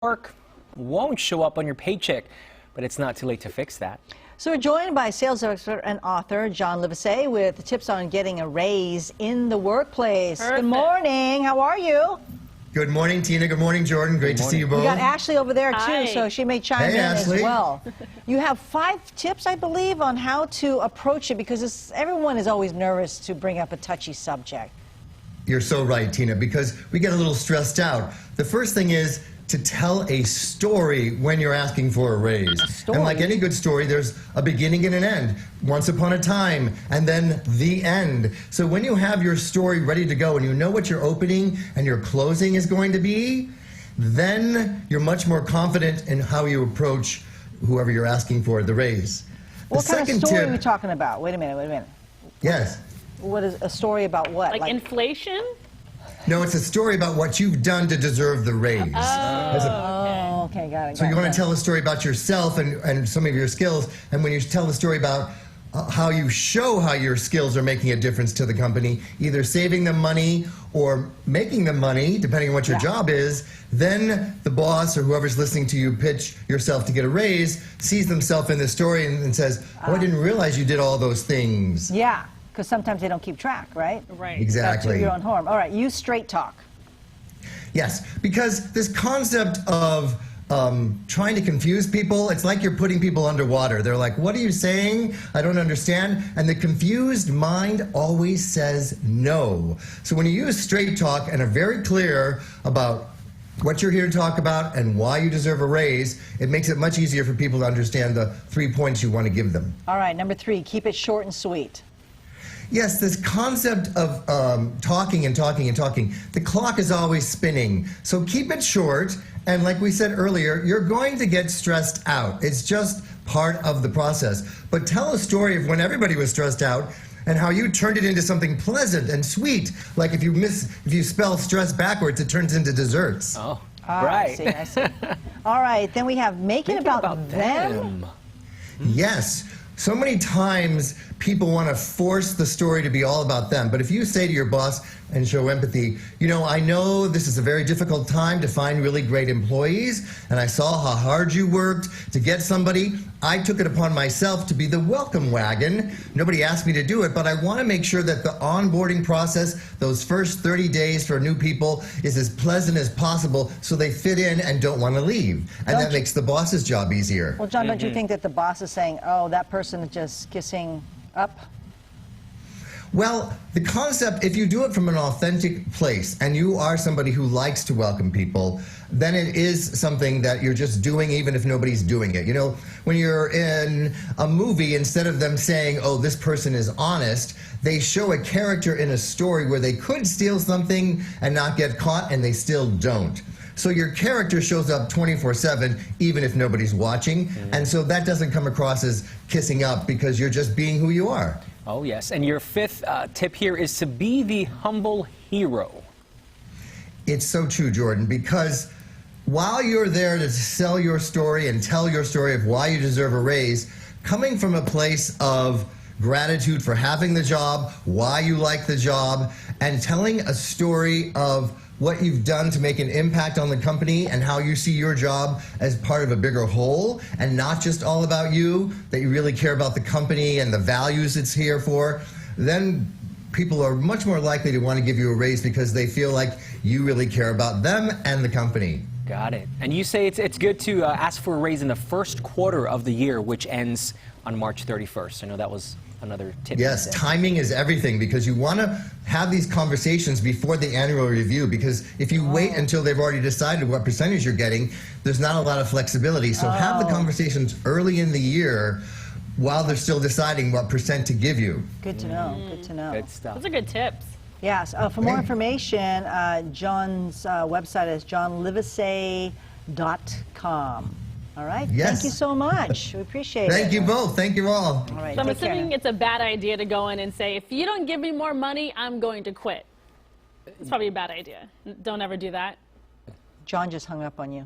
work won't show up on your paycheck, but it's not too late to fix that. So we're joined by sales expert and author John Livesay with tips on getting a raise in the workplace. Perfect. Good morning. How are you? Good morning, Tina. Good morning, Jordan. Great to see you both. We got Ashley over there, too, Hi. so she may chime in Ashley. as well. You have 5 tips, I believe, on how to approach it, because everyone is always nervous to bring up a touchy subject. You're so right, Tina, because we get a little stressed out. The first thing is to tell a story when you're asking for a raise. And like any good story, there's a beginning and an end. Once upon a time, and then the end. So when you have your story ready to go and you know what your opening and your closing is going to be, then you're much more confident in how you approach whoever you're asking for the raise. What kind of story are we talking about? Wait a minute. Yes. What is a story about what? Like inflation? No, it's a story about what you've done to deserve the raise. Oh, okay, got it. So you want to tell a story about yourself and some of your skills, and when you tell the story about how you show how your skills are making a difference to the company, either saving them money or making them money, depending on what your job is, then the boss or whoever's listening to you pitch yourself to get a raise sees themselves in the story and says, oh, I didn't realize you did all those things. Yeah, because sometimes they don't keep track, right? Right. Exactly. To your own harm. All right, use straight talk. Yes, because this concept of trying to confuse people, it's like you're putting people underwater. They're like, what are you saying? I don't understand. And the confused mind always says no. So when you use straight talk and are very clear about what you're here to talk about and why you deserve a raise, it makes it much easier for people to understand the 3 points you want to give them. All right, number 3, keep it short and sweet. Yes, this concept of talking and talking and talking, the clock is always spinning. So keep it short, and like we said earlier, you're going to get stressed out. It's just part of the process. But tell a story of when everybody was stressed out and how you turned it into something pleasant and sweet. Like if you spell stress backwards, it turns into desserts. Oh, right. I see. All right, then we have make it about them. Yes. So many times people want to force the story to be all about them. But if you say to your boss and show empathy, you know, I know this is a very difficult time to find really great employees, and I saw how hard you worked to get somebody. I took it upon myself to be the welcome wagon. Nobody asked me to do it, but I want to make sure that the onboarding process, those first 30 days for new people, is as pleasant as possible so they fit in and don't want to leave. And that makes the boss's job easier. Well, John, don't you think that the boss is saying, oh, that person is just kissing up? Well, the concept, if you do it from an authentic place and you are somebody who likes to welcome people, then it is something that you're just doing even if nobody's doing it. You know, when you're in a movie, instead of them saying, oh, this person is honest, they show a character in a story where they could steal something and not get caught, and they still don't. So your character shows up 24/7 even if nobody's watching, and so that doesn't come across as kissing up because you're just being who you are. Oh, yes. And your 5th tip here is to be the humble hero. It's so true, Jordan, because while you're there to sell your story and tell your story of why you deserve a raise, coming from a place of gratitude for having the job, why you like the job, and telling a story of what you've done to make an impact on the company and how you see your job as part of a bigger whole and not just all about you, that you really care about the company and the values it's here for, then people are much more likely to want to give you a raise because they feel like you really care about them and the company. Got it. And you say it's good to ask for a raise in the first quarter of the year, which ends on March 31st. I know that was another tip. Yes, timing is everything, because you want to have these conversations before the annual review, because if you wait until they've already decided what percentage you're getting, there's not a lot of flexibility. So have the conversations early in the year while they're still deciding what percent to give you. Good to know. Good to know. Good stuff. Those are good tips. Yes. For more information, John's website is johnlivesay.com. All right. Yes. Thank you so much. We appreciate it. Thank you both. Thank you all. All right. So I'm take care assuming now. it's a bad idea to go in and say, if you don't give me more money, I'm going to quit. It's probably a bad idea. Don't ever do that. John just hung up on you.